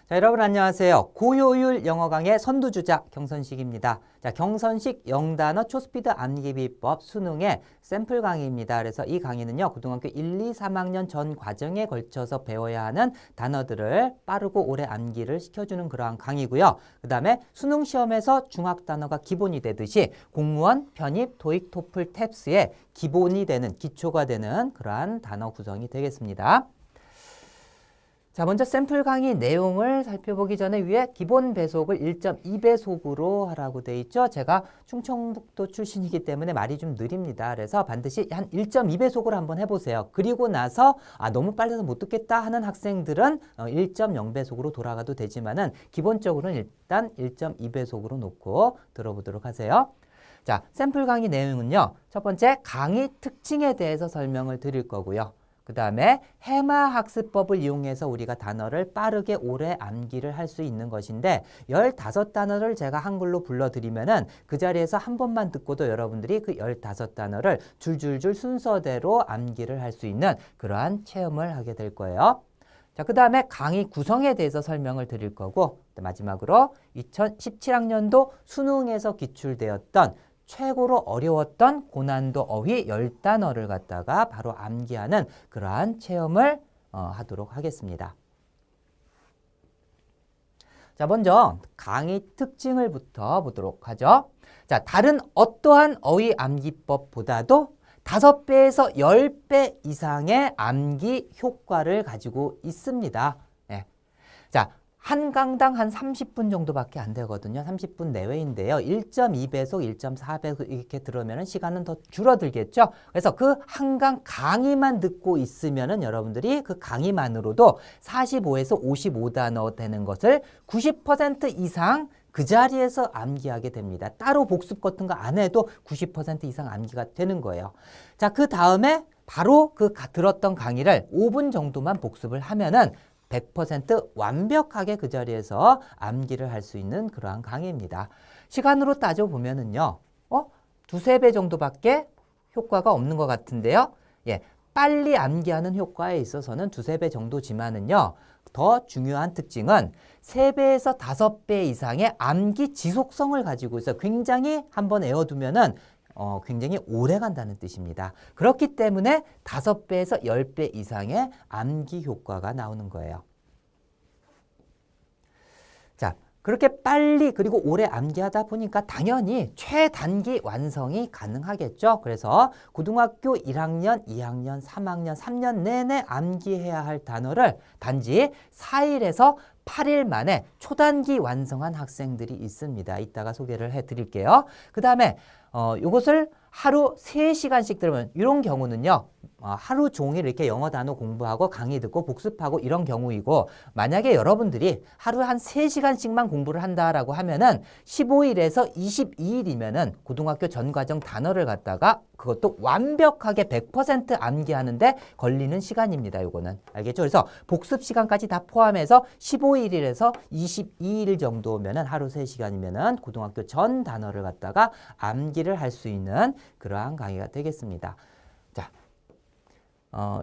자, 여러분 안녕하세요. 고효율 영어 강의 선두주자 경선식입니다. 자, 경선식 영단어 초스피드 암기 비법 수능의 샘플 강의입니다. 그래서 이 강의는요, 고등학교 1, 2, 3학년 전 과정에 걸쳐서 배워야 하는 단어들을 빠르고 오래 암기를 시켜주는 그러한 강의고요. 그 다음에 수능 시험에서 중학 단어가 기본이 되듯이 공무원, 편입, 토익, 토플, 탭스의 기본이 되는, 기초가 되는 그러한 단어 구성이 되겠습니다. 자, 먼저 샘플 강의 내용을 살펴보기 전에 위에 기본 배속을 1.2배속으로 하라고 돼 있죠. 제가 충청북도 출신이기 때문에 말이 좀 느립니다. 그래서 반드시 한 1.2배속으로 한번 해보세요. 그리고 나서 너무 빨라서 못 듣겠다 하는 학생들은 1.0배속으로 돌아가도 되지만은 기본적으로는 일단 1.2배속으로 놓고 들어보도록 하세요. 자, 샘플 강의 내용은요. 첫 번째, 강의 특징에 대해서 설명을 드릴 거고요. 그 다음에 해마 학습법을 이용해서 우리가 단어를 빠르게 오래 암기를 할 수 있는 것인데 15단어를 제가 한글로 불러드리면은 그 자리에서 한 번만 듣고도 여러분들이 그 15단어를 줄줄줄 순서대로 암기를 할 수 있는 그러한 체험을 하게 될 거예요. 자, 그 다음에 강의 구성에 대해서 설명을 드릴 거고 마지막으로 2017학년도 수능에서 기출되었던 최고로 어려웠던 고난도 어휘 10단어를 갖다가 바로 암기하는 그러한 체험을 하도록 하겠습니다. 자, 먼저 강의 특징을부터 보도록 하죠. 자, 다른 어떠한 어휘 암기법보다도 5배에서 10배 이상의 암기 효과를 가지고 있습니다. 네. 자, 한 강당 한 30분 정도밖에 안 되거든요. 30분 내외인데요. 1.2배속, 1.4배속 이렇게 들으면 시간은 더 줄어들겠죠. 그래서 그 한 강 강의만 듣고 있으면은 여러분들이 그 강의만으로도 45에서 55단어 되는 것을 90% 이상 그 자리에서 암기하게 됩니다. 따로 복습 같은 거 안 해도 90% 이상 암기가 되는 거예요. 자, 그 다음에 바로 그 들었던 강의를 5분 정도만 복습을 하면은 100% 완벽하게 그 자리에서 암기를 할 수 있는 그러한 강의입니다. 시간으로 따져보면은요, 두세 배 정도밖에 효과가 없는 것 같은데요. 예, 빨리 암기하는 효과에 있어서는 두세 배 정도지만은요, 더 중요한 특징은 3배에서 5배 이상의 암기 지속성을 가지고 있어요. 굉장히 한번 외워두면은 굉장히 오래 간다는 뜻입니다. 그렇기 때문에 5배에서 10배 이상의 암기 효과가 나오는 거예요. 자, 그렇게 빨리 그리고 오래 암기하다 보니까 당연히 최단기 완성이 가능하겠죠. 그래서 고등학교 1학년, 2학년, 3학년, 3년 내내 암기해야 할 단어를 단지 4일에서 8일 만에 초단기 완성한 학생들이 있습니다. 이따가 소개를 해드릴게요. 그 다음에 이것을 하루 3시간씩 들으면 이런 경우는요. 하루 종일 이렇게 영어 단어 공부하고 강의 듣고 복습하고 이런 경우이고 만약에 여러분들이 하루 한 3시간씩만 공부를 한다라고 하면은 15일에서 22일이면은 고등학교 전 과정 단어를 갖다가 그것도 완벽하게 100% 암기하는데 걸리는 시간입니다. 요거는. 알겠죠? 그래서 복습 시간까지 다 포함해서 15일에서 22일 정도면은 하루 3시간이면은 고등학교 전 단어를 갖다가 암기를 할 수 있는 그러한 강의가 되겠습니다. 자,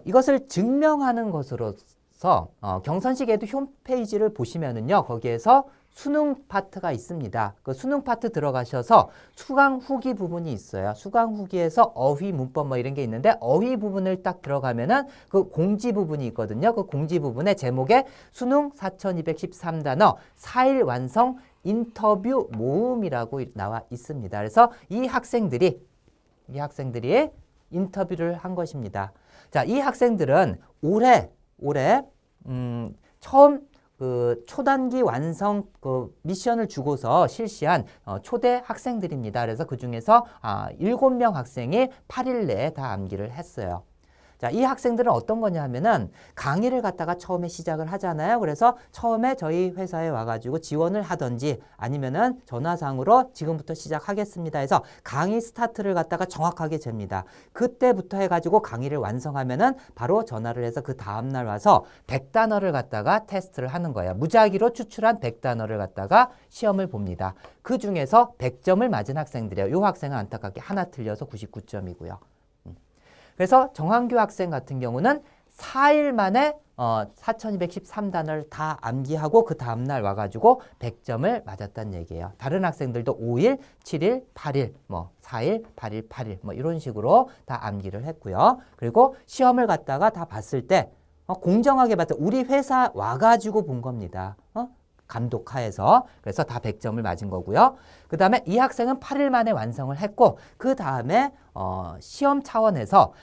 이것을 증명하는 것으로서 경선식에도 홈페이지를 보시면은요. 거기에서 수능 파트가 있습니다. 그 수능 파트 들어가셔서 수강 후기 부분이 있어요. 수강 후기에서 어휘, 문법 뭐 이런 게 있는데 어휘 부분을 딱 들어가면은 그 공지 부분이 있거든요. 그 공지 부분의 제목에 수능 4213단어 4일 완성 인터뷰 모음이라고 나와 있습니다. 그래서 이 학생들이 인터뷰를 한 것입니다. 자, 이 학생들은 올해 처음 그 초단기 완성 그 미션을 주고서 실시한 초대 학생들입니다. 그래서 그 중에서 7명 학생이 8일 내에 다 암기를 했어요. 자, 이 학생들은 어떤 거냐 하면은 강의를 갖다가 처음에 시작을 하잖아요. 그래서 처음에 저희 회사에 와가지고 지원을 하든지 아니면은 전화상으로 지금부터 시작하겠습니다 해서 강의 스타트를 갖다가 정확하게 잽니다. 그때부터 해가지고 강의를 완성하면은 바로 전화를 해서 그 다음날 와서 100단어를 갖다가 테스트를 하는 거예요. 무작위로 추출한 100단어를 갖다가 시험을 봅니다. 그 중에서 100점을 맞은 학생들이에요. 이 학생은 안타깝게 하나 틀려서 99점이고요. 그래서 정한규 학생 같은 경우는 4일 만에 4213단어를 다 암기하고 그 다음날 와가지고 100점을 맞았다는 얘기예요. 다른 학생들도 5일, 7일, 8일, 뭐 4일, 8일, 8일 뭐 이런 식으로 다 암기를 했고요. 그리고 시험을 갖다가 다 봤을 때 공정하게 봤을 때 우리 회사 와가지고 본 겁니다. 감독하에서. 그래서 다 100점을 맞은 거고요. 그 다음에 이 학생은 8일 만에 완성을 했고 그 다음에 시험 차원에서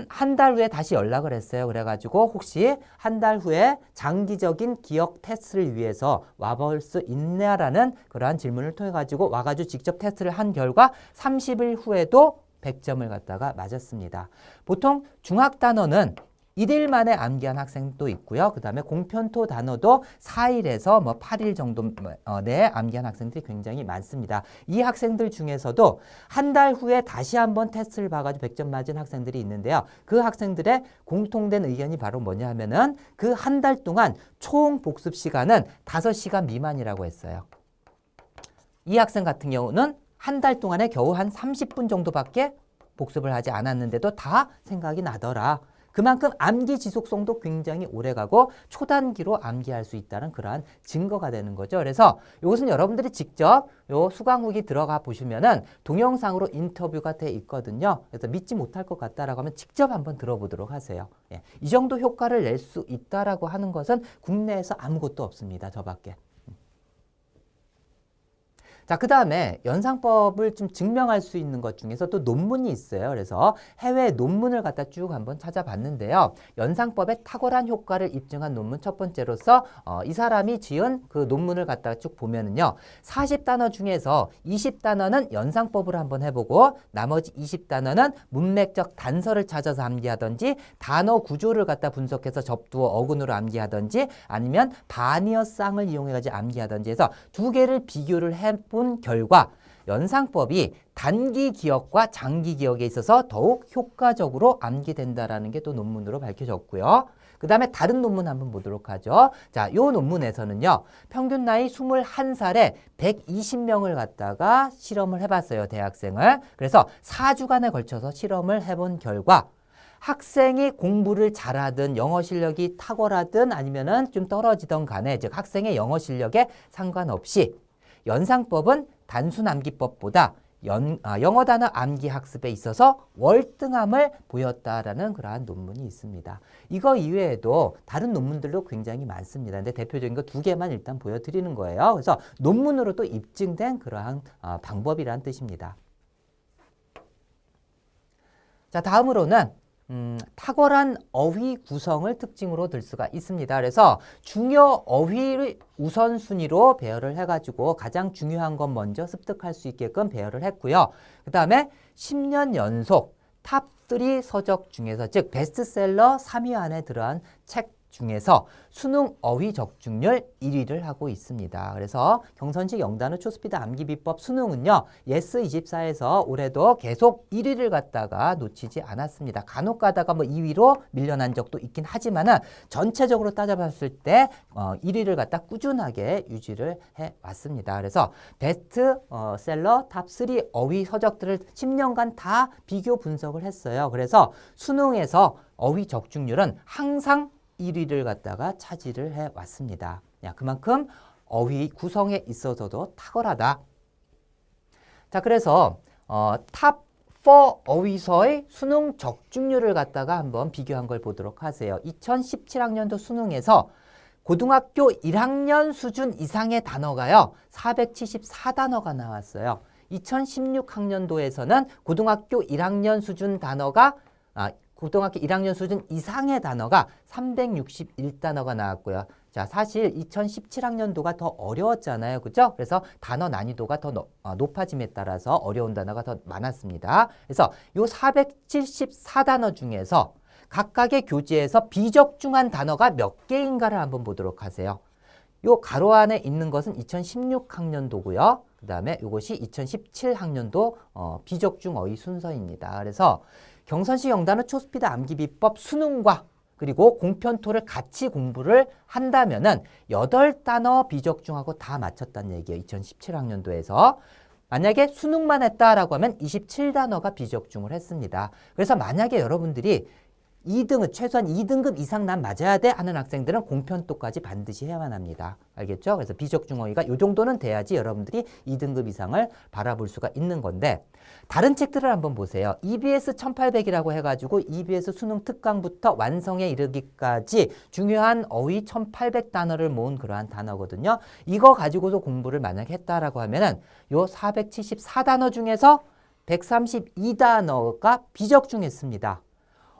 한 달 후에 다시 연락을 했어요. 그래가지고 혹시 한 달 후에 장기적인 기억 테스트를 위해서 와볼 수 있냐라는 그러한 질문을 통해 가지고 와가지고 직접 테스트를 한 결과 30일 후에도 100점을 갖다가 맞았습니다. 보통 중학 단어는 1일 만에 암기한 학생도 있고요. 그 다음에 공편토 단어도 4일에서 뭐 8일 정도 내에 암기한 학생들이 굉장히 많습니다. 이 학생들 중에서도 한 달 후에 다시 한번 테스트를 봐가지고 100점 맞은 학생들이 있는데요. 그 학생들의 공통된 의견이 바로 뭐냐 하면은 그 한 달 동안 총 복습 시간은 5시간 미만이라고 했어요. 이 학생 같은 경우는 한 달 동안에 겨우 한 30분 정도밖에 복습을 하지 않았는데도 다 생각이 나더라. 그만큼 암기 지속성도 굉장히 오래가고 초단기로 암기할 수 있다는 그러한 증거가 되는 거죠. 그래서 이것은 여러분들이 직접 요 수강후기 들어가 보시면은 동영상으로 인터뷰가 돼 있거든요. 그래서 믿지 못할 것 같다라고 하면 직접 한번 들어보도록 하세요. 예. 이 정도 효과를 낼 수 있다라고 하는 것은 국내에서 아무것도 없습니다. 저밖에. 자, 그 다음에 연상법을 좀 증명할 수 있는 것 중에서 또 논문이 있어요. 그래서 해외 논문을 갖다 쭉 한번 찾아봤는데요. 연상법의 탁월한 효과를 입증한 논문 첫 번째로서 이 사람이 지은 그 논문을 갖다가 쭉 보면은요. 40단어 중에서 20단어는 연상법으로 한번 해보고 나머지 20단어는 문맥적 단서를 찾아서 암기하든지 단어 구조를 갖다 분석해서 접두어 어근으로 암기하든지 아니면 바니어 쌍을 이용해가지고 암기하든지 해서 두 개를 비교를 해본 결과 연상법이 단기 기억과 장기 기억에 있어서 더욱 효과적으로 암기된다라는 게 또 논문으로 밝혀졌고요. 그 다음에 다른 논문 한번 보도록 하죠. 자, 요 논문에서는요. 평균 나이 21살에 120명을 갖다가 실험을 해봤어요. 대학생을. 그래서 4주간에 걸쳐서 실험을 해본 결과 학생이 공부를 잘하든 영어 실력이 탁월하든 아니면은 좀 떨어지던 간에 즉 학생의 영어 실력에 상관없이 연상법은 단순 암기법보다 영어 단어 암기 학습에 있어서 월등함을 보였다라는 그러한 논문이 있습니다. 이거 이외에도 다른 논문들도 굉장히 많습니다. 근데 대표적인 거 두 개만 일단 보여드리는 거예요. 그래서 논문으로 또 입증된 그러한 방법이라는 뜻입니다. 자, 다음으로는 탁월한 어휘 구성을 특징으로 들 수가 있습니다. 그래서 중요 어휘를 우선순위로 배열을 해가지고 가장 중요한 건 먼저 습득할 수 있게끔 배열을 했고요. 그 다음에 10년 연속 탑3 서적 중에서 즉 베스트셀러 3위 안에 들어간 책 중에서 수능 어휘 적중률 1위를 하고 있습니다. 그래서 경선식 영단어 초스피드 암기 비법 수능은요. 예스24에서 올해도 계속 1위를 갖다가 놓치지 않았습니다. 간혹 가다가 뭐 2위로 밀려난 적도 있긴 하지만은 전체적으로 따져봤을 때 1위를 갖다 꾸준하게 유지를 해 왔습니다. 그래서 베스트셀러 탑3 어휘 서적들을 10년간 다 비교 분석을 했어요. 그래서 수능에서 어휘 적중률은 항상 1위를 갖다가 차지를 해왔습니다. 그만큼 어휘 구성에 있어서도 탁월하다. 자, 그래서 탑4 어휘서의 수능 적중률을 갖다가 한번 비교한 걸 보도록 하세요. 2017학년도 수능에서 고등학교 1학년 수준 이상의 단어가요. 474단어가 나왔어요. 2016학년도에서는 고등학교 1학년 수준 단어가 고등학교 1학년 수준 이상의 단어가 361단어가 나왔고요. 자, 사실 2017학년도가 더 어려웠잖아요. 그죠? 그래서 단어 난이도가 더 높아짐에 따라서 어려운 단어가 더 많았습니다. 그래서 요 474단어 중에서 각각의 교재에서 비적중한 단어가 몇 개인가를 한번 보도록 하세요. 요 가로 안에 있는 것은 2016학년도고요. 그 다음에 이것이 2017학년도 비적중 어휘 순서입니다. 그래서 경선식 영단어 초스피드 암기 비법 수능과 그리고 공편토를 같이 공부를 한다면은 8단어 비적중하고 다 맞췄다는 얘기예요. 2017학년도에서. 만약에 수능만 했다라고 하면 27단어가 비적중을 했습니다. 그래서 만약에 여러분들이 2등급, 최소한 2등급 이상 난 맞아야 돼 하는 학생들은 공편도까지 반드시 해야만 합니다. 알겠죠? 그래서 비적중 어휘가 이 정도는 돼야지 여러분들이 2등급 이상을 바라볼 수가 있는 건데 다른 책들을 한번 보세요. EBS 1800이라고 해가지고 EBS 수능 특강부터 완성에 이르기까지 중요한 어휘 1800단어를 모은 그러한 단어거든요. 이거 가지고서 공부를 만약에 했다라고 하면은 요 474단어 중에서 132단어가 비적중했습니다.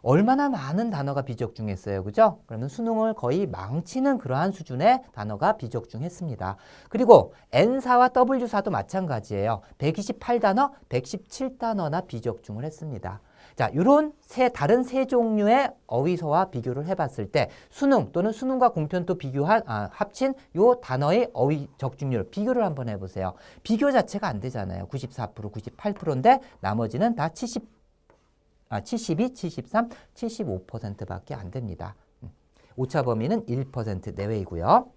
얼마나 많은 단어가 비적중했어요. 그죠? 그러면 수능을 거의 망치는 그러한 수준의 단어가 비적중했습니다. 그리고 N사와 W사도 마찬가지예요. 128단어, 117단어나 비적중을 했습니다. 자, 이런 다른 세 종류의 어휘서와 비교를 해봤을 때 수능 또는 수능과 공편도 비교한 합친 요 단어의 어휘 적중률 비교를 한번 해보세요. 비교 자체가 안 되잖아요. 94%, 98%인데 나머지는 다 72, 73, 75%밖에 안 됩니다. 오차 범위는 1% 내외이고요.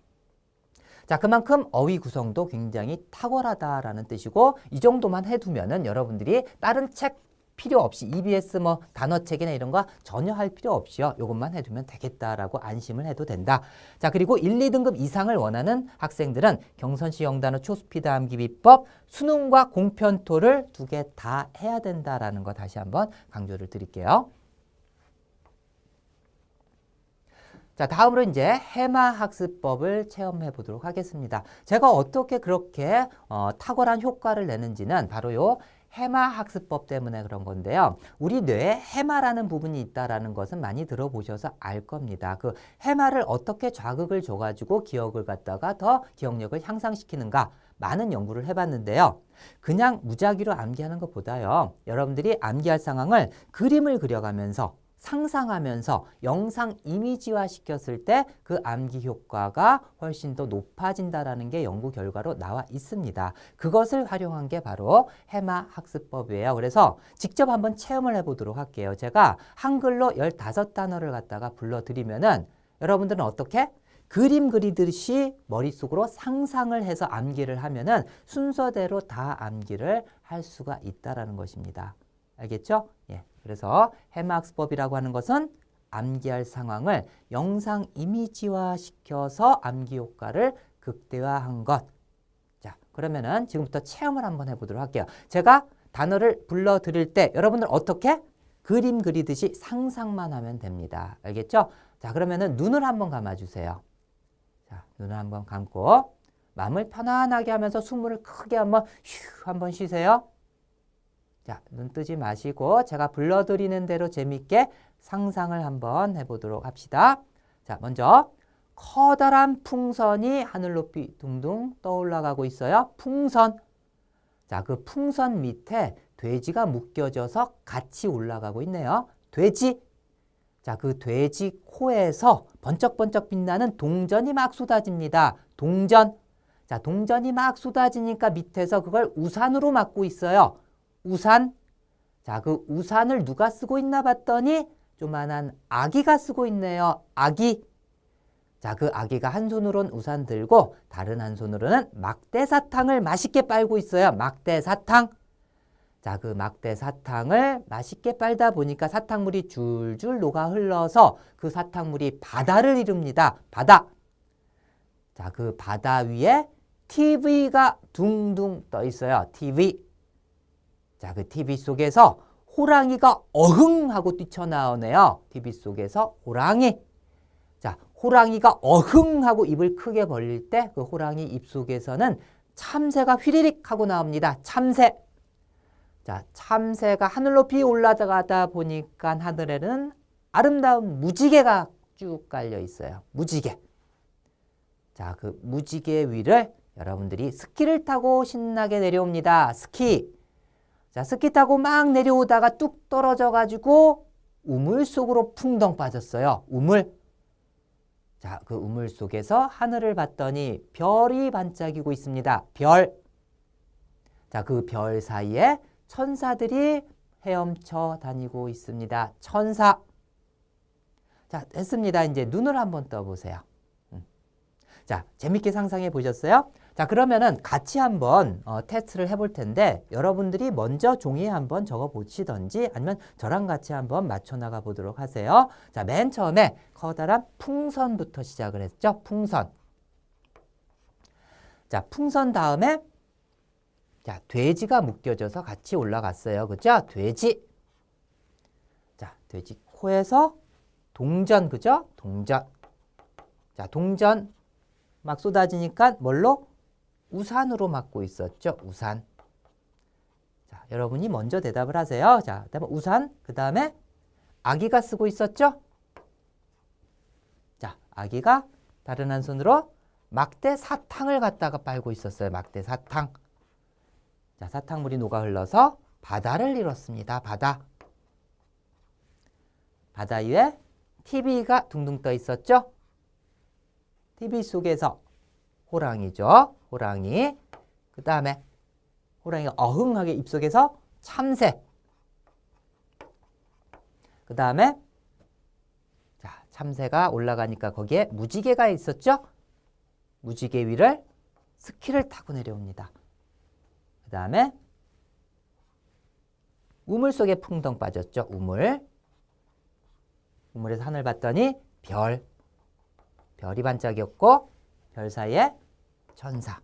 자, 그만큼 어휘 구성도 굉장히 탁월하다라는 뜻이고 이 정도만 해두면은 여러분들이 다른 책 필요 없이 EBS 뭐 단어책이나 이런 거 전혀 할 필요 없이요. 이것만 해두면 되겠다라고 안심을 해도 된다. 자, 그리고 1, 2등급 이상을 원하는 학생들은 경선시 영단어 초스피드 암기 비법 수능과 공편토를 두 개 다 해야 된다라는 거 다시 한번 강조를 드릴게요. 자, 다음으로 이제 해마 학습법을 체험해 보도록 하겠습니다. 제가 어떻게 그렇게 탁월한 효과를 내는지는 바로 요 해마 학습법 때문에 그런 건데요. 우리 뇌에 해마라는 부분이 있다라는 것은 많이 들어보셔서 알 겁니다. 그 해마를 어떻게 자극을 줘가지고 기억을 갖다가 더 기억력을 향상시키는가 많은 연구를 해봤는데요. 그냥 무작위로 암기하는 것보다요. 여러분들이 암기할 상황을 그림을 그려가면서 상상하면서 영상 이미지화 시켰을 때 그 암기 효과가 훨씬 더 높아진다라는 게 연구 결과로 나와 있습니다. 그것을 활용한 게 바로 해마 학습법이에요. 그래서 직접 한번 체험을 해보도록 할게요. 제가 한글로 15단어를 갖다가 불러드리면은 여러분들은 어떻게? 그림 그리듯이 머릿속으로 상상을 해서 암기를 하면은 순서대로 다 암기를 할 수가 있다라는 것입니다. 알겠죠? 예. 그래서 해마학습법이라고 하는 것은 암기할 상황을 영상 이미지화 시켜서 암기 효과를 극대화한 것. 자, 그러면은 지금부터 체험을 한번 해보도록 할게요. 제가 단어를 불러드릴 때 여러분들 어떻게? 그림 그리듯이 상상만 하면 됩니다. 알겠죠? 자, 그러면은 눈을 한번 감아주세요. 자, 눈을 한번 감고 마음을 편안하게 하면서 숨을 크게 한번 쉬세요. 자, 눈 뜨지 마시고 제가 불러드리는 대로 재미있게 상상을 한번 해보도록 합시다. 자, 먼저 커다란 풍선이 하늘 높이 둥둥 떠올라가고 있어요. 풍선. 자, 그 풍선 밑에 돼지가 묶여져서 같이 올라가고 있네요. 돼지. 자, 그 돼지 코에서 번쩍번쩍 빛나는 동전이 막 쏟아집니다. 동전. 자, 동전이 막 쏟아지니까 밑에서 그걸 우산으로 막고 있어요. 우산. 자, 그 우산을 누가 쓰고 있나 봤더니 조만한 아기가 쓰고 있네요. 아기. 자, 그 아기가 한 손으로는 우산 들고 다른 한 손으로는 막대사탕을 맛있게 빨고 있어요. 막대사탕. 자, 그 막대사탕을 맛있게 빨다 보니까 사탕물이 줄줄 녹아 흘러서 그 사탕물이 바다를 이룹니다. 바다. 자, 그 바다 위에 TV가 둥둥 떠 있어요. TV. 자, 그 TV 속에서 호랑이가 어흥 하고 뛰쳐나오네요. TV 속에서 호랑이. 자, 호랑이가 어흥 하고 입을 크게 벌릴 때 그 호랑이 입 속에서는 참새가 휘리릭 하고 나옵니다. 참새. 자, 참새가 하늘 높이 올라가다 보니까 하늘에는 아름다운 무지개가 쭉 깔려 있어요. 무지개. 자, 그 무지개 위를 여러분들이 스키를 타고 신나게 내려옵니다. 스키. 자, 스키 타고 막 내려오다가 뚝 떨어져가지고 우물 속으로 풍덩 빠졌어요. 우물. 자, 그 우물 속에서 하늘을 봤더니 별이 반짝이고 있습니다. 별. 자, 그 별 사이에 천사들이 헤엄쳐 다니고 있습니다. 천사. 자, 됐습니다. 이제 눈을 한번 떠보세요. 자, 재밌게 상상해 보셨어요? 자, 그러면은 같이 한번 테스트를 해볼 텐데 여러분들이 먼저 종이에 한번 적어 보시던지 아니면 저랑 같이 한번 맞춰 나가 보도록 하세요. 자, 맨 처음에 커다란 풍선부터 시작을 했죠. 풍선. 자, 풍선 다음에 자, 돼지가 묶여져서 같이 올라갔어요. 그죠? 돼지. 자, 돼지 코에서 동전, 그죠? 동전. 자, 동전 막 쏟아지니까 뭘로? 우산으로 막고 있었죠. 우산. 자, 여러분이 먼저 대답을 하세요. 자, 그다음에 우산, 그다음에 아기가 쓰고 있었죠. 자, 아기가 다른 한 손으로 막대 사탕을 갖다가 빨고 있었어요. 막대 사탕. 자, 사탕물이 녹아 흘러서 바다를 이뤘습니다. 바다. 바다 위에 TV가 둥둥 떠 있었죠. TV 속에서 호랑이죠. 호랑이. 그 다음에 호랑이가 어흥하게 입속에서 참새. 그 다음에 자, 참새가 올라가니까 거기에 무지개가 있었죠. 무지개 위를 스키를 타고 내려옵니다. 그 다음에 우물 속에 풍덩 빠졌죠. 우물. 우물에서 하늘 봤더니 별. 별이 반짝였고 별 사이에 천사.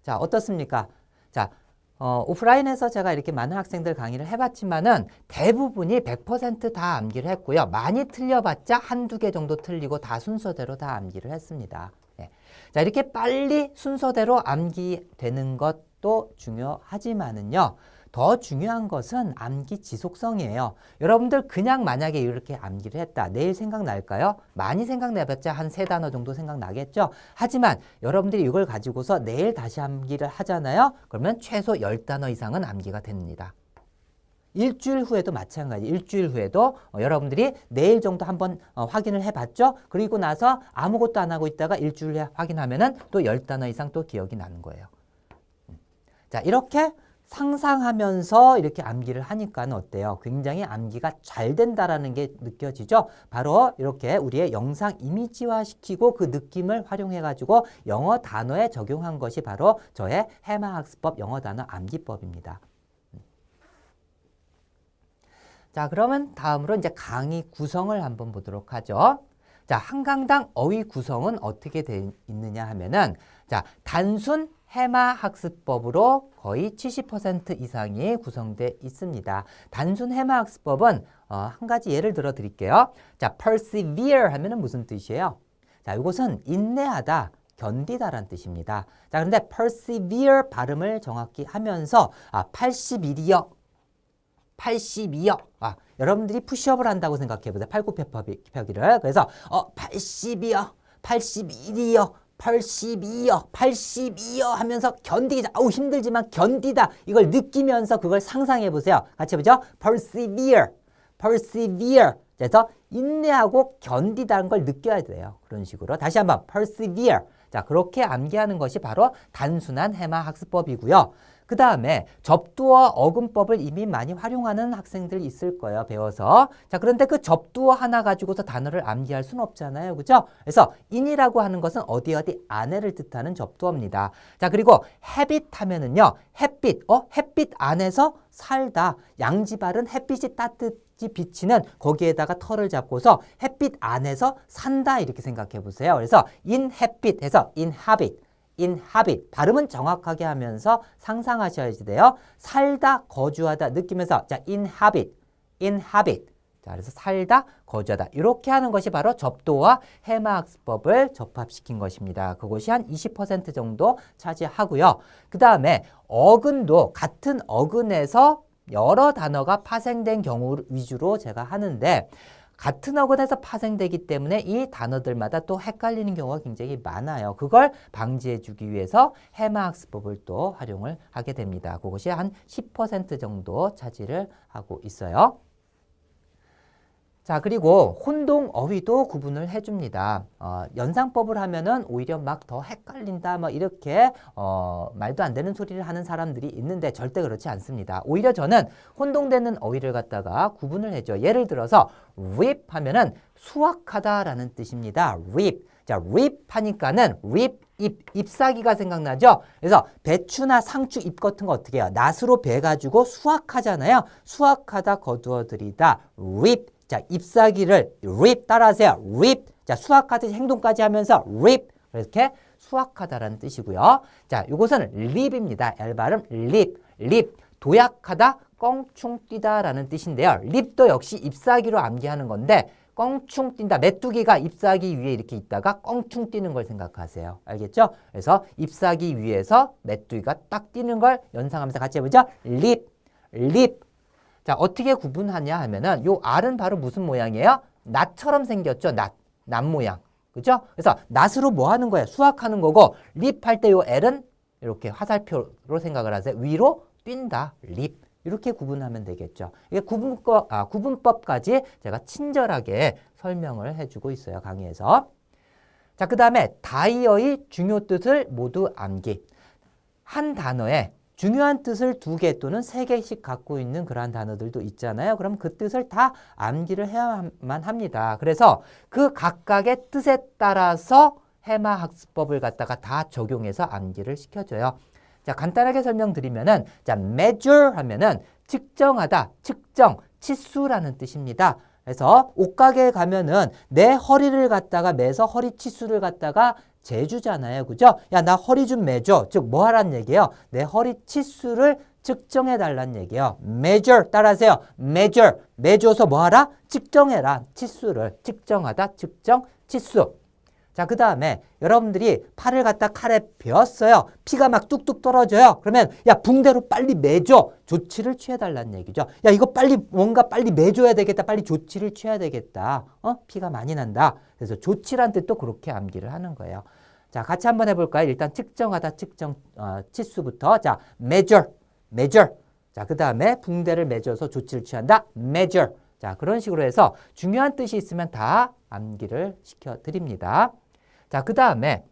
자, 어떻습니까? 자, 오프라인에서 제가 이렇게 많은 학생들 강의를 해봤지만은 대부분이 100% 다 암기를 했고요. 많이 틀려봤자 한두 개 정도 틀리고 다 순서대로 다 암기를 했습니다. 네. 자, 이렇게 빨리 순서대로 암기되는 것도 중요하지만은요. 더 중요한 것은 암기 지속성이에요. 여러분들 그냥 만약에 이렇게 암기를 했다. 내일 생각날까요? 많이 생각나봤자 한 3단어 정도 생각나겠죠? 하지만 여러분들이 이걸 가지고서 내일 다시 암기를 하잖아요. 그러면 최소 10단어 이상은 암기가 됩니다. 일주일 후에도 마찬가지. 일주일 후에도 여러분들이 내일 정도 한번 확인을 해봤죠? 그리고 나서 아무것도 안 하고 있다가 일주일 후에 확인하면은 또 10단어 이상 또 기억이 나는 거예요. 자, 이렇게 상상하면서 이렇게 암기를 하니까는 어때요? 굉장히 암기가 잘 된다라는 게 느껴지죠? 바로 이렇게 우리의 영상 이미지화 시키고 그 느낌을 활용해 가지고 영어 단어에 적용한 것이 바로 저의 해마학습법 영어 단어 암기법입니다. 자, 그러면 다음으로 이제 강의 구성을 한번 보도록 하죠. 자, 한 강당 어휘 구성은 어떻게 되어 있느냐 하면은 자, 단순 해마 학습법으로 거의 70% 이상이 구성되어 있습니다. 단순 해마 학습법은 한 가지 예를 들어 드릴게요. 자, persevere 하면은 무슨 뜻이에요? 자, 이것은 인내하다, 견디다라는 뜻입니다. 자, 그런데 persevere 발음을 정확히 하면서 81이요. 82요. 여러분들이 푸시업을 한다고 생각해 보세요. 팔굽혀펴기를. 그래서 80이요. 81이요. 82요, 82요 하면서 견디자. 아우 힘들지만 견디다. 이걸 느끼면서 그걸 상상해 보세요. 같이 해보죠. persevere, persevere. 그래서 인내하고 견디다는 걸 느껴야 돼요. 그런 식으로. 다시 한번 persevere. 자, 그렇게 암기하는 것이 바로 단순한 해마 학습법이고요. 그 다음에 접두어 어근법을 이미 많이 활용하는 학생들 있을 거예요. 배워서. 자, 그런데 그 접두어 하나 가지고서 단어를 암기할 수는 없잖아요. 그죠? 그래서 in이라고 하는 것은 어디 안에를 뜻하는 접두어입니다. 자, 그리고 habit 하면은요. 햇빛 안에서 살다. 양지발은 햇빛이 따뜻히 비치는 거기에다가 털을 잡고서 햇빛 안에서 산다 이렇게 생각해 보세요. 그래서 in 햇빛 해서 inhabit. 발음은 정확하게 하면서 상상하셔야지 돼요. 살다, 거주하다 느끼면서 자, inhabit. 자, 그래서 살다, 거주하다. 이렇게 하는 것이 바로 접두어와 해마학습법을 접합시킨 것입니다. 그것이 한 20% 정도 차지하고요. 그 다음에 어근도 같은 어근에서 여러 단어가 파생된 경우 위주로 제가 하는데 같은 어근에서 파생되기 때문에 이 단어들마다 또 헷갈리는 경우가 굉장히 많아요. 그걸 방지해 주기 위해서 해마학습법을 또 활용을 하게 됩니다. 그것이 한 10% 정도 차지를 하고 있어요. 자, 그리고 혼동 어휘도 구분을 해줍니다. 연상법을 하면은 오히려 막 더 헷갈린다, 뭐 이렇게 말도 안 되는 소리를 하는 사람들이 있는데 절대 그렇지 않습니다. 오히려 저는 혼동되는 어휘를 갖다가 구분을 해줘. 예를 들어서 rip 하면은 수확하다라는 뜻입니다. rip. 자, rip 하니까는 rip 잎사귀가 생각나죠? 그래서 배추나 상추 잎 같은 거 어떻게 해요? 낫으로 베가지고 수확하잖아요. 수확하다, 거두어들이다. rip. 자, 잎사귀를 rip 따라하세요. rip. 자, 수확하듯이 행동까지 하면서 rip. 이렇게 수확하다라는 뜻이고요. 자, 요것은 립입니다. L 발음 립. 립. 도약하다, 껑충 뛰다라는 뜻인데요. 립도 역시 잎사귀로 암기하는 건데 껑충 뛴다. 메뚜기가 잎사귀 위에 이렇게 있다가 껑충 뛰는 걸 생각하세요. 알겠죠? 그래서 잎사귀 위에서 메뚜기가 딱 뛰는 걸 연상하면서 같이 해보죠. 립. 립. 자, 어떻게 구분하냐 하면은 요 R은 바로 무슨 모양이에요? 낫처럼 생겼죠? 낫 모양. 그죠? 그래서 낫으로 뭐 하는 거예요? 수확하는 거고 립 할 때 요 L은 이렇게 화살표로 생각을 하세요. 위로 뛴다. 립. 이렇게 구분하면 되겠죠. 이게 구분법까지 제가 친절하게 설명을 해주고 있어요. 강의에서. 자, 그 다음에 다이어의 중요 뜻을 모두 암기. 한 단어에 중요한 뜻을 2개 또는 3개씩 갖고 있는 그러한 단어들도 있잖아요. 그럼 그 뜻을 다 암기를 해야만 합니다. 그래서 그 각각의 뜻에 따라서 해마 학습법을 갖다가 다 적용해서 암기를 시켜줘요. 자, 간단하게 설명드리면은, 자, measure 하면은 측정하다, 측정, 치수라는 뜻입니다. 그래서 옷가게에 가면은 내 허리를 갖다가 매서 허리 치수를 갖다가 재주잖아요. 그죠? 야, 나 허리 좀 매줘. 즉, 뭐 하란 얘기예요? 내 허리 치수를 측정해 달란 얘기예요. measure 따라하세요. measure. 매줘서 뭐 하라? 측정해라. 치수를. 측정하다, 측정, 치수. 자, 그 다음에 여러분들이 팔을 갖다 칼에 베었어요. 피가 막 뚝뚝 떨어져요. 그러면 야, 붕대로 빨리 매줘. 조치를 취해달라는 얘기죠. 야, 이거 빨리 뭔가 빨리 매줘야 되겠다. 빨리 조치를 취해야 되겠다. 피가 많이 난다. 그래서 조치란 뜻도 그렇게 암기를 하는 거예요. 자, 같이 한번 해볼까요? 일단 측정하다, 측정, 치수부터. 자, measure. 자, 그 다음에 붕대를 매줘서 조치를 취한다. measure. 자, 그런 식으로 해서 중요한 뜻이 있으면 다 암기를 시켜드립니다. 자, 그 다음에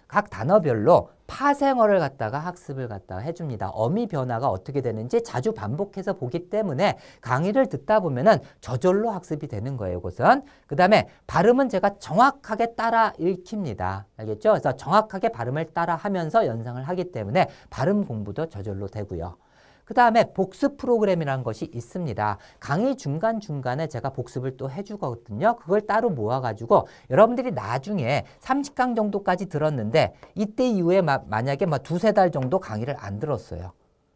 각 단어별로 파생어를 갖다가 학습을 갖다가 해줍니다. 어미 변화가 어떻게 되는지 자주 반복해서 보기 때문에 강의를 듣다 보면은 저절로 학습이 되는 거예요. 이것은. 그 다음에 발음은 제가 정확하게 따라 읽힙니다. 알겠죠? 그래서 정확하게 발음을 따라 하면서 연상을 하기 때문에 발음 공부도 저절로 되고요. 그 다음에 복습 프로그램이라는 것이 있습니다. 강의 중간중간에 제가 복습을 또 해주거든요. 그걸 따로 모아가지고 여러분들이 나중에 30강 정도까지 들었는데 이때 이후에 만약에 2~3달 정도 강의를 안 들었어요.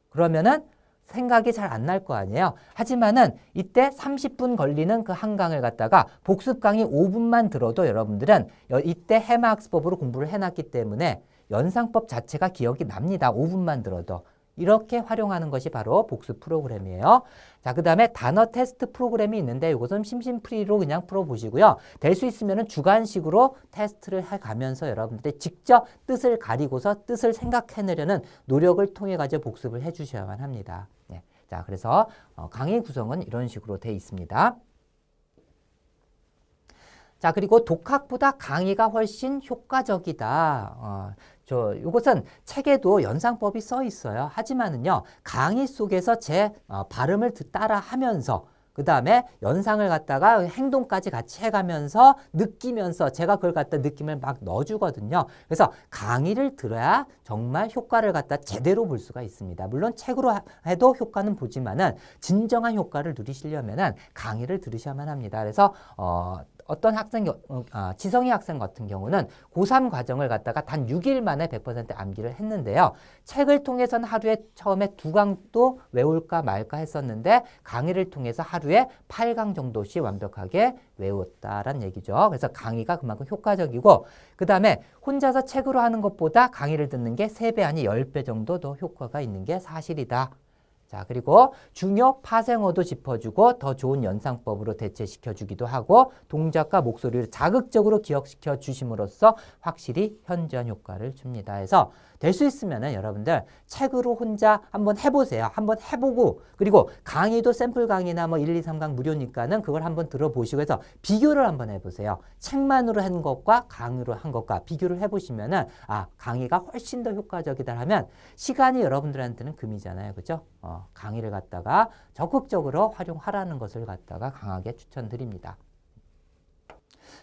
그러면은 생각이 잘 안 날 거 아니에요. 하지만은 이때 30분 걸리는 그 한 강을 갖다가 복습 강의 5분만 들어도 여러분들은 이때 해마학습법으로 공부를 해놨기 때문에 연상법 자체가 기억이 납니다. 5분만 들어도. 이렇게 활용하는 것이 바로 복습 프로그램이에요. 자, 그 다음에 단어 테스트 프로그램이 있는데 이것은 심심풀이로 그냥 풀어보시고요. 될 수 있으면 주관식으로 테스트를 해가면서 여러분들이 직접 뜻을 가리고서 뜻을 생각해내려는 노력을 통해 가지고 복습을 해주셔야만 합니다. 네. 자, 그래서 강의 구성은 이런 식으로 돼 있습니다. 자, 그리고 독학보다 강의가 훨씬 효과적이다. 이것은 책에도 연상법이 써 있어요. 하지만은요, 강의 속에서 제 발음을 따라 하면서 그 다음에 연상을 갖다가 행동까지 같이 해가면서 느끼면서 제가 그걸 갖다 느낌을 막 넣어주거든요. 그래서 강의를 들어야 정말 효과를 갖다 제대로 볼 수가 있습니다. 물론 책으로 해도 효과는 보지만은 진정한 효과를 누리시려면은 강의를 들으셔야만 합니다. 그래서 어떤 학생, 지성이 학생 같은 경우는 고3 과정을 갖다가 단 6일 만에 100% 암기를 했는데요. 책을 통해서는 하루에 처음에 2강도 외울까 말까 했었는데 강의를 통해서 하루에 8강 정도씩 완벽하게 외웠다라는 얘기죠. 그래서 강의가 그만큼 효과적이고 그 다음에 혼자서 책으로 하는 것보다 강의를 듣는 게 3배 아니 10배 정도 더 효과가 있는 게 사실이다. 자, 그리고 중요 파생어도 짚어주고 더 좋은 연상법으로 대체시켜주기도 하고 동작과 목소리를 자극적으로 기억시켜 주심으로써 확실히 현저한 효과를 줍니다. 그래서 될 수 있으면은 여러분들 책으로 혼자 한번 해보세요. 한번 해보고 그리고 강의도 샘플 강의나 뭐 1, 2, 3강 무료니까는 그걸 한번 들어보시고 해서 비교를 한번 해보세요. 책만으로 한 것과 강의로 한 것과 비교를 해보시면은 아, 강의가 훨씬 더 효과적이다 하면 시간이 여러분들한테는 금이잖아요. 그죠? 강의를 갖다가 적극적으로 활용하라는 것을 갖다가 강하게 추천드립니다.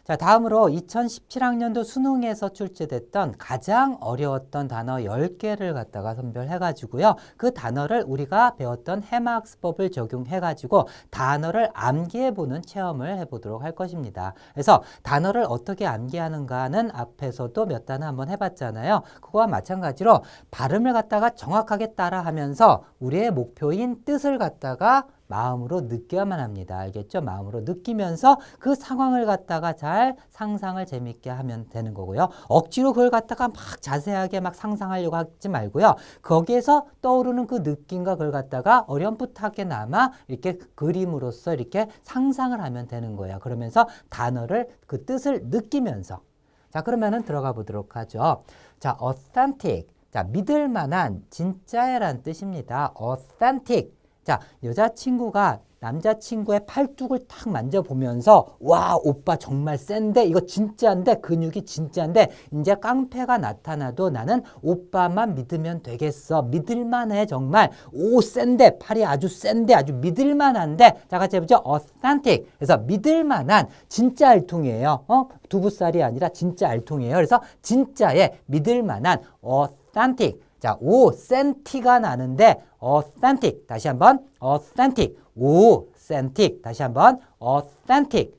자, 다음으로 2017학년도 수능에서 출제됐던 가장 어려웠던 단어 10개를 갖다가 선별해가지고요. 그 단어를 우리가 배웠던 해마학습법을 적용해가지고 단어를 암기해보는 체험을 해보도록 할 것입니다. 그래서 단어를 어떻게 암기하는가는 앞에서도 몇 단어 한번 해봤잖아요. 그거와 마찬가지로 발음을 갖다가 정확하게 따라하면서 우리의 목표인 뜻을 갖다가 마음으로 느껴야만 합니다. 알겠죠? 마음으로 느끼면서 그 상황을 갖다가 잘 상상을 재밌게 하면 되는 거고요. 억지로 그걸 갖다가 막 자세하게 막 상상하려고 하지 말고요. 거기에서 떠오르는 그 느낌과 그걸 갖다가 어렴풋하게나마 이렇게 그림으로써 이렇게 상상을 하면 되는 거예요. 그러면서 단어를 그 뜻을 느끼면서 자, 그러면은 들어가 보도록 하죠. 자, authentic. 자, 믿을 만한 진짜의란 뜻입니다. authentic. 자, 여자친구가 남자친구의 팔뚝을 탁 만져보면서 와, 오빠 정말 센데 이거 진짜인데 근육이 진짜인데 이제 깡패가 나타나도 나는 오빠만 믿으면 되겠어. 믿을만해 정말. 오, 센데 팔이 아주 센데 아주 믿을만한데 자, 같이 해보죠. authentic. 그래서 믿을만한 진짜 알통이에요. 두부살이 아니라 진짜 알통이에요. 그래서 진짜의 믿을만한 authentic. 자, 오, 센 티가 나는데 authentic. 다시 한번 authentic. 오, authentic. 다시 한번 authentic.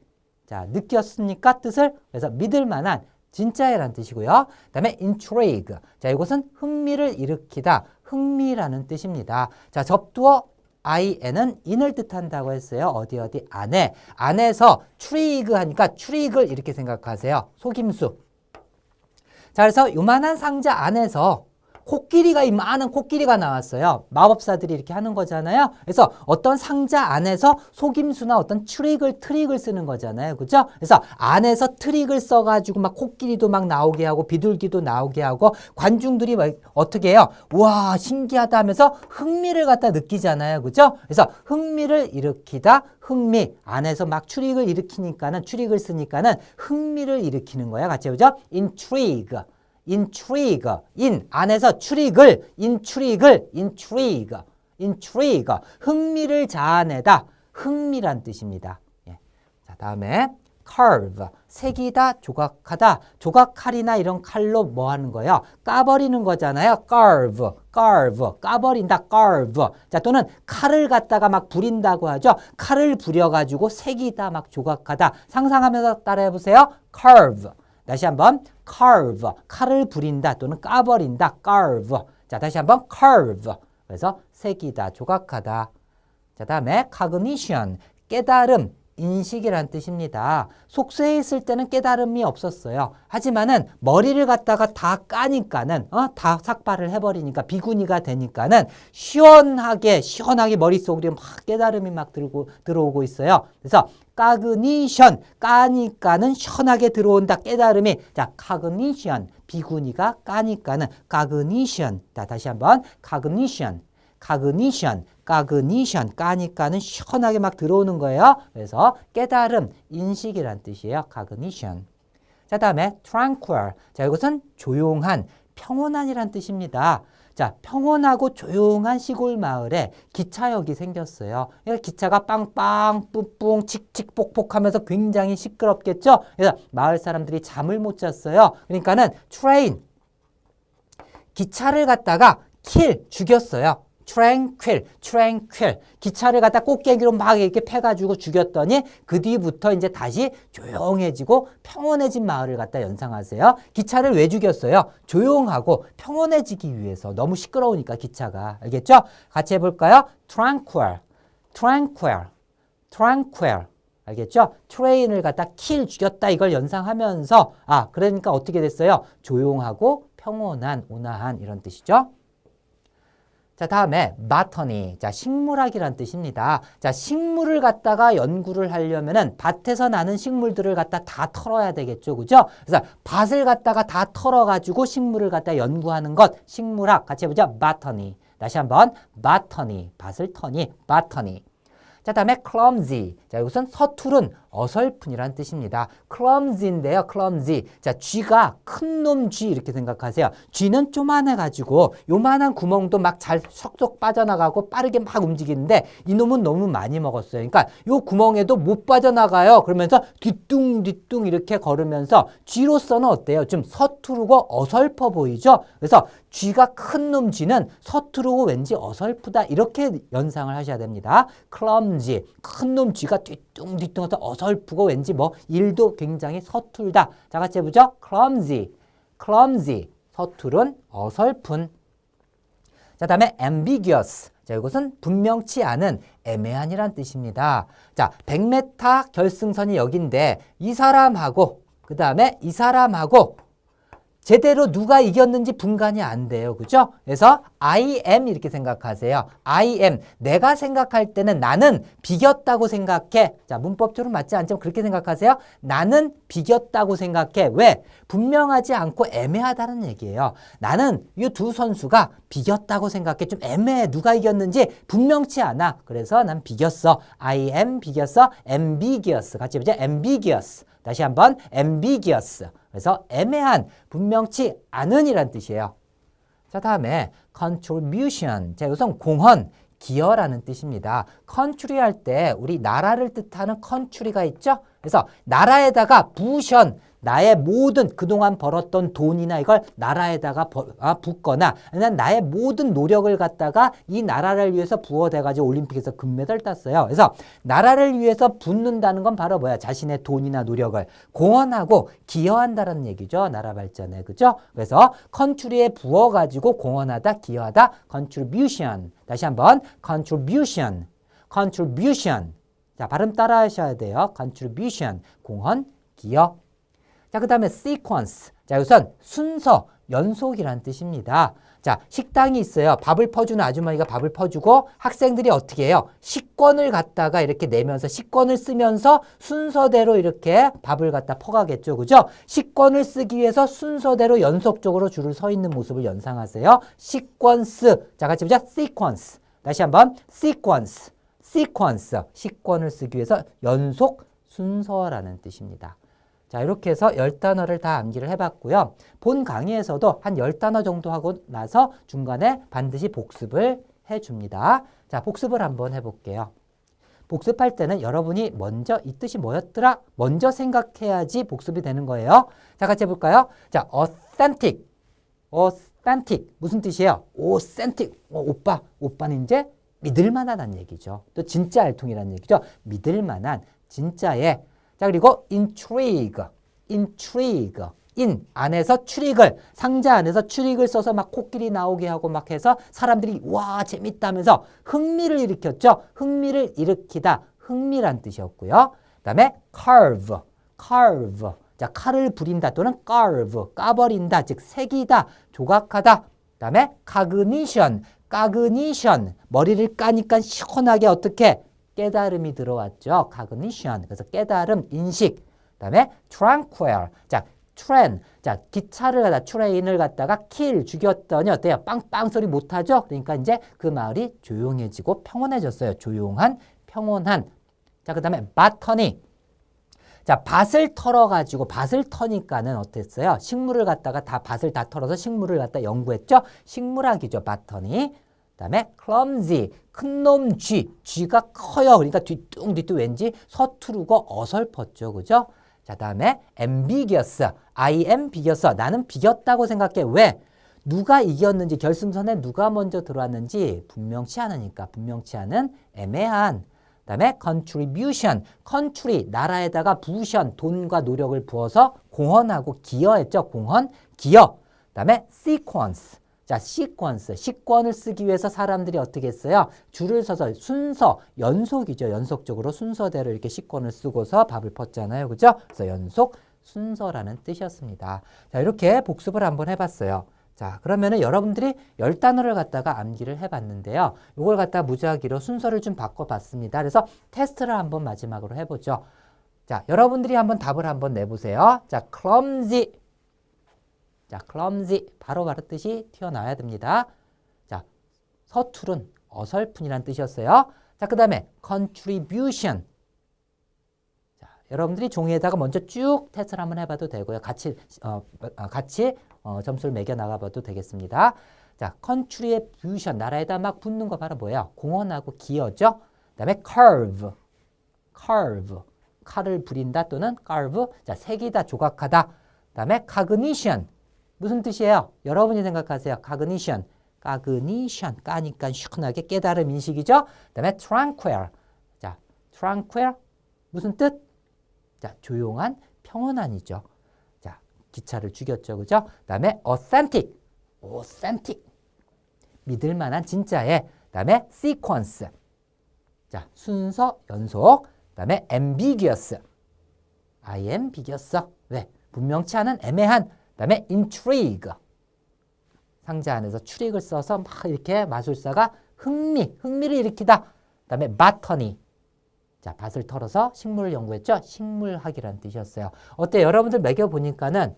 자, 느꼈습니까? 뜻을? 그래서 믿을 만한 진짜의란 뜻이고요. 그 다음에 intrigue. 자, 이것은 흥미를 일으키다. 흥미라는 뜻입니다. 자, 접두어 in은 in을 뜻한다고 했어요. 어디 안에. 안에서 trigue 하니까 trig을 이렇게 생각하세요. 속임수. 자, 그래서 요만한 상자 안에서 코끼리가 이만한 코끼리가 나왔어요. 마법사들이 이렇게 하는 거잖아요. 그래서 어떤 상자 안에서 속임수나 어떤 트릭을 쓰는 거잖아요. 그죠? 그래서 안에서 트릭을 써가지고 막 코끼리도 막 나오게 하고 비둘기도 나오게 하고 관중들이 막 어떻게 해요? 와, 신기하다 하면서 흥미를 갖다 느끼잖아요. 그죠? 그래서 흥미를 일으키다, 흥미. 안에서 막 트릭을 일으키니까는, 트릭을 쓰니까는 흥미를 일으키는 거야. 같이 해보죠. intrigue. intrigue, in, 안에서 intrigue, 흥미를 자아내다, 흥미란 뜻입니다. 예. 자, 다음에 carve, 새기다, 조각하다, 조각칼이나 이런 칼로 뭐 하는 거예요? 까버리는 거잖아요. carve, 까버린다, carve. 자, 또는 칼을 갖다가 막 부린다고 하죠. 칼을 부려가지고 새기다, 막 조각하다. 상상하면서 따라해보세요. carve. 다시 한번 carve, 칼을 부린다 또는 까버린다, carve. 자, 다시 한번 carve. 그래서 새기다, 조각하다. 자, 다음에 cognition, 깨달음, 인식이란 뜻입니다. 속세에 있을 때는 깨달음이 없었어요. 하지만은 머리를 갖다가 다 까니까는 다 삭발을 해버리니까 비구니가 되니까는 시원하게 머릿속으로 막 깨달음이 막 들어오고 있어요. 그래서 cognition, 까니까는 시원하게 들어온다 깨달음이. 자, cognition, 비구니가 까니까는 cognition. 자, 다시 한번 cognition, 까니까는 시원하게 막 들어오는 거예요. 그래서 깨달음, 인식이란 뜻이에요. cognition. 자, 다음에 tranquil. 자, 이것은 조용한, 평온한이란 뜻입니다. 자, 평온하고 조용한 시골 마을에 기차역이 생겼어요. 그러니까 기차가 빵빵, 뿡뿡, 칙칙, 폭폭 하면서 굉장히 시끄럽겠죠? 그래서 마을 사람들이 잠을 못 잤어요. 그러니까는 train, 기차를 갖다가 죽였어요. tranquil. 기차를 갖다 꽃게기로 막 이렇게 패가지고 죽였더니 그 뒤부터 이제 다시 조용해지고 평온해진 마을을 갖다 연상하세요. 기차를 왜 죽였어요? 조용하고 평온해지기 위해서. 너무 시끄러우니까 기차가. 알겠죠? 같이 해볼까요? tranquil. 알겠죠? 트레인을 갖다 죽였다 이걸 연상하면서 그러니까 어떻게 됐어요? 조용하고 평온한, 온화한 이런 뜻이죠. 자, 다음에 botany. 자, 식물학이란 뜻입니다. 자, 식물을 갖다가 연구를 하려면은 밭에서 나는 식물들을 갖다 다 털어야 되겠죠. 그죠? 그래서 밭을 갖다가 다 털어가지고 식물을 갖다 연구하는 것, 식물학. 같이 해보죠. botany. 다시 한번 botany. 밭을 터니, botany. 자, 다음에 clumsy. 자, 이것은 서투른, 어설픈이라는 뜻입니다. clumsy인데요. clumsy. 자, 쥐가 큰 놈 쥐 이렇게 생각하세요. 쥐는 쪼만해가지고 요만한 구멍도 막 잘 쏙쏙 빠져나가고 빠르게 막 움직이는데 이놈은 너무 많이 먹었어요. 그러니까 요 구멍에도 못 빠져나가요. 그러면서 뒤뚱뒤뚱 이렇게 걸으면서 쥐로서는 어때요? 좀 서투르고 어설퍼 보이죠? 그래서 쥐가 큰 놈 쥐는 서투르고 왠지 어설프다 이렇게 연상을 하셔야 됩니다. clumsy. 큰 놈 쥐가 뒤뚱뒤뚱해서 어설프고 왠지 뭐 일도 굉장히 서툴다. 자, 같이 해보죠. clumsy. clumsy. 서투른, 어설픈. 자, 다음에 ambiguous. 자, 이것은 분명치 않은, 애매한이란 뜻입니다. 자, 100m 결승선이 여긴데 이 사람하고 그 다음에 이 사람하고 제대로 누가 이겼는지 분간이 안 돼요. 그죠? 그래서 I am 이렇게 생각하세요. I am. 내가 생각할 때는 나는 비겼다고 생각해. 자, 문법적으로 맞지 않지만 그렇게 생각하세요. 나는 비겼다고 생각해. 왜? 분명하지 않고 애매하다는 얘기예요. 나는 이 두 선수가 비겼다고 생각해. 좀 애매해. 누가 이겼는지 분명치 않아. 그래서 난 비겼어. I am 비겼어. ambiguous. 같이 해보자. ambiguous. 다시 한번 ambiguous. 그래서 애매한, 분명치 않은 이란 뜻이에요. 자, 다음에 contribution. 자, 이것은 공헌, 기여라는 뜻입니다. country 할 때 우리 나라를 뜻하는 country가 있죠? 그래서 나라에다가 부션, 나의 모든 그동안 벌었던 돈이나 이걸 나라에다가 붓거나 아니면 나의 모든 노력을 갖다가 이 나라를 위해서 부어대가지고 올림픽에서 금메달 땄어요. 그래서 나라를 위해서 붓는다는 건 바로 뭐야? 자신의 돈이나 노력을 공헌하고 기여한다는 얘기죠. 나라 발전에. 그죠? 그래서 컨트리에 부어가지고 공헌하다, 기여하다, contribution. 다시 한번 contribution. contribution. 자, 발음 따라 하셔야 돼요. contribution. 공헌, 기여. 자, 그 다음에 sequence. 자, 우선 순서, 연속이라는 뜻입니다. 자, 식당이 있어요. 밥을 퍼주는 아주머니가 밥을 퍼주고 학생들이 어떻게 해요? 식권을 갖다가 이렇게 내면서 식권을 쓰면서 순서대로 이렇게 밥을 갖다 퍼가겠죠. 그죠? 식권을 쓰기 위해서 순서대로 연속적으로 줄을 서 있는 모습을 연상하세요. sequence. 자, 같이 보자. sequence. 다시 한번 sequence. sequence. 식권을 쓰기 위해서 연속 순서라는 뜻입니다. 자, 이렇게 해서 10단어를 다 암기를 해봤고요. 본 강의에서도 한 10단어 정도 하고 나서 중간에 반드시 복습을 해줍니다. 자, 복습을 한번 해볼게요. 복습할 때는 여러분이 먼저 이 뜻이 뭐였더라? 먼저 생각해야지 복습이 되는 거예요. 자, 같이 해볼까요? 자, authentic. authentic. 무슨 뜻이에요? authentic. 오빠는 이제 믿을만하다는 얘기죠. 또 진짜 알통이라는 얘기죠. 믿을만한, 진짜의. 자, 그리고 intrigue, intrigue, in 안에서 출입을, 상자 안에서 출입을 써서 막 코끼리 나오게 하고 막 해서 사람들이 와 재밌다면서 흥미를 일으켰죠. 흥미를 일으키다, 흥미란 뜻이었고요. 그 다음에 carve, carve, 자, 칼을 부린다 또는 carve, 까버린다, 즉 새기다, 조각하다. 그 다음에 cognition, cognition, 머리를 까니까 시원하게 어떻게 깨달음이 들어왔죠. cognition. 그래서 깨달음, 인식. 그다음에 tranquil. 자, train. 자, 기차를 갖다 트레인을 갖다가 kill 죽였더니 어때요? 빵빵 소리 못 하죠? 그러니까 이제 그 마을이 조용해지고 평온해졌어요. 조용한, 평온한. 자, 그다음에 botany. 자, 밭을 털어가지고 밭을 터니까는 어땠어요? 식물을 갖다가 다 밭을 다 털어서 식물을 갖다 연구했죠. 식물학이죠. botany. 그다음에 clumsy, 큰놈 쥐, 쥐가 커요. 그러니까 뒤뚱뒤뚱 왠지 서투르고 어설펐죠. 그죠? 자, 다음에 ambiguous, I am 비겼어. 나는 비겼다고 생각해. 왜? 누가 이겼는지, 결승선에 누가 먼저 들어왔는지 분명치 않으니까. 분명치 않은, 애매한. 그다음에 contribution, country, 나라에다가 부션, 돈과 노력을 부어서 공헌하고 기여했죠. 공헌, 기여. 그다음에 sequence. 자, sequence, 식권을 쓰기 위해서 사람들이 어떻게 했어요? 줄을 서서 순서, 연속이죠. 연속적으로 순서대로 이렇게 식권을 쓰고서 밥을 펐잖아요. 그죠? 그래서 연속, 순서라는 뜻이었습니다. 자, 이렇게 복습을 한번 해봤어요. 자, 그러면은 여러분들이 10단어를 갖다가 암기를 해봤는데요. 이걸 갖다가 무작위로 순서를 좀 바꿔봤습니다. 그래서 테스트를 한번 마지막으로 해보죠. 자, 여러분들이 한번 답을 한번 내보세요. 자, clumsy. 자, clumsy. 바로 뜻이 튀어나와야 됩니다. 자, 서투른, 어설픈이라는 뜻이었어요. 자, 그 다음에 contribution. 자, 여러분들이 종이에다가 먼저 쭉 테스트를 한번 해봐도 되고요. 같이 점수를 매겨 나가봐도 되겠습니다. 자, contribution. 나라에다 막 붙는 거 바로 뭐예요? 공헌하고 기여죠. 그 다음에 curve. curve. 칼을 부린다 또는 carve. 자, 색이다, 조각하다. 그 다음에 cognition. 무슨 뜻이에요? 여러분이 생각하세요. cognition. cognition. 까니까 시원하게 깨달음 인식이죠. 그 다음에 tranquil. 자, tranquil. 무슨 뜻? 자, 조용한, 평온한이죠. 자, 기차를 죽였죠. 그죠? 그 다음에 authentic. authentic. 믿을 만한 진짜의. 그 다음에 sequence. 자, 순서, 연속. 그 다음에 ambiguous. ambiguous. 왜? 분명치 않은, 애매한. 그 다음에 intrigue. 상자 안에서 추릭을 써서 막 이렇게 마술사가 흥미를 일으키다. 그 다음에 botany. 자, 밭을 털어서 식물을 연구했죠. 식물학이라는 뜻이었어요. 어때? 여러분들 매겨보니까는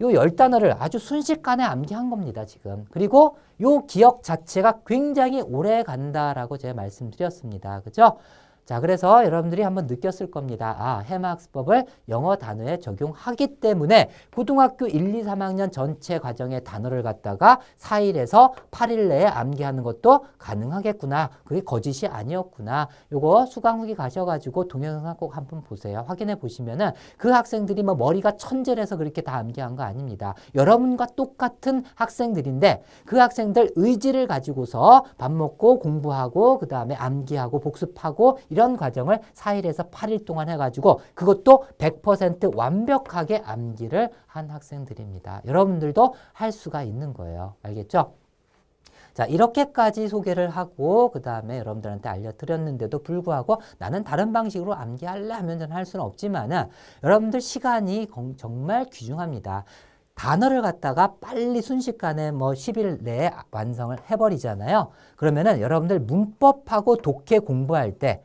요 10단어를 아주 순식간에 암기한 겁니다, 지금. 그리고 요 기억 자체가 굉장히 오래 간다라고 제가 말씀드렸습니다. 그죠? 자, 그래서 여러분들이 한번 느꼈을 겁니다. 아, 해마학습법을 영어 단어에 적용하기 때문에 고등학교 1, 2, 3학년 전체 과정의 단어를 갖다가 4일에서 8일 내에 암기하는 것도 가능하겠구나. 그게 거짓이 아니었구나. 요거 수강 후기 가셔가지고 동영상 꼭 한번 보세요. 확인해 보시면은 그 학생들이 뭐 머리가 천재라서 그렇게 다 암기한 거 아닙니다. 여러분과 똑같은 학생들인데 그 학생들 의지를 가지고서 밥 먹고 공부하고 그 다음에 암기하고 복습하고 이런 과정을 4일에서 8일 동안 해가지고 그것도 100% 완벽하게 암기를 한 학생들입니다. 여러분들도 할 수가 있는 거예요. 알겠죠? 자, 이렇게까지 소개를 하고 그 다음에 여러분들한테 알려드렸는데도 불구하고 나는 다른 방식으로 암기할래 하면 할 수는 없지만은 여러분들 시간이 정말 귀중합니다. 단어를 갖다가 빨리 순식간에 뭐 10일 내에 완성을 해버리잖아요. 그러면은 여러분들 문법하고 독해 공부할 때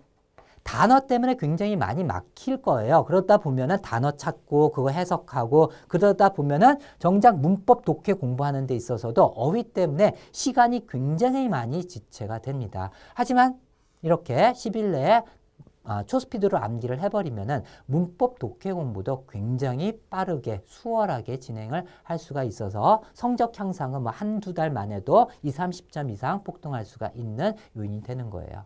단어 때문에 굉장히 많이 막힐 거예요. 그러다 보면은 단어 찾고 그거 해석하고 그러다 보면은 정작 문법 독해 공부하는 데 있어서도 어휘 때문에 시간이 굉장히 많이 지체가 됩니다. 하지만 이렇게 10일 내에 초스피드로 암기를 해버리면은 문법 독해 공부도 굉장히 빠르게 수월하게 진행을 할 수가 있어서 성적 향상은 뭐 한두 달만 해도 20, 30점 이상 폭등할 수가 있는 요인이 되는 거예요.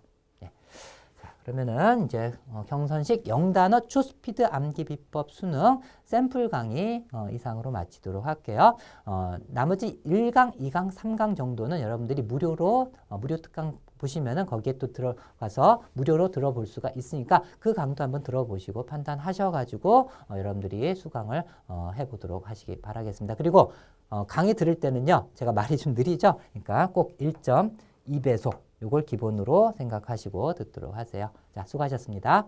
그러면은 이제 경선식 0단어 초스피드 암기 비법 수능 샘플 강의 이상으로 마치도록 할게요. 나머지 1강, 2강, 3강 정도는 여러분들이 무료로 무료 특강 보시면은 거기에 또 들어가서 무료로 들어볼 수가 있으니까 그 강도 한번 들어보시고 판단하셔가지고 여러분들이 수강을 해보도록 하시기 바라겠습니다. 그리고 강의 들을 때는요, 제가 말이 좀 느리죠? 그러니까 꼭 1.2배속 요걸 기본으로 생각하시고 듣도록 하세요. 자, 수고하셨습니다.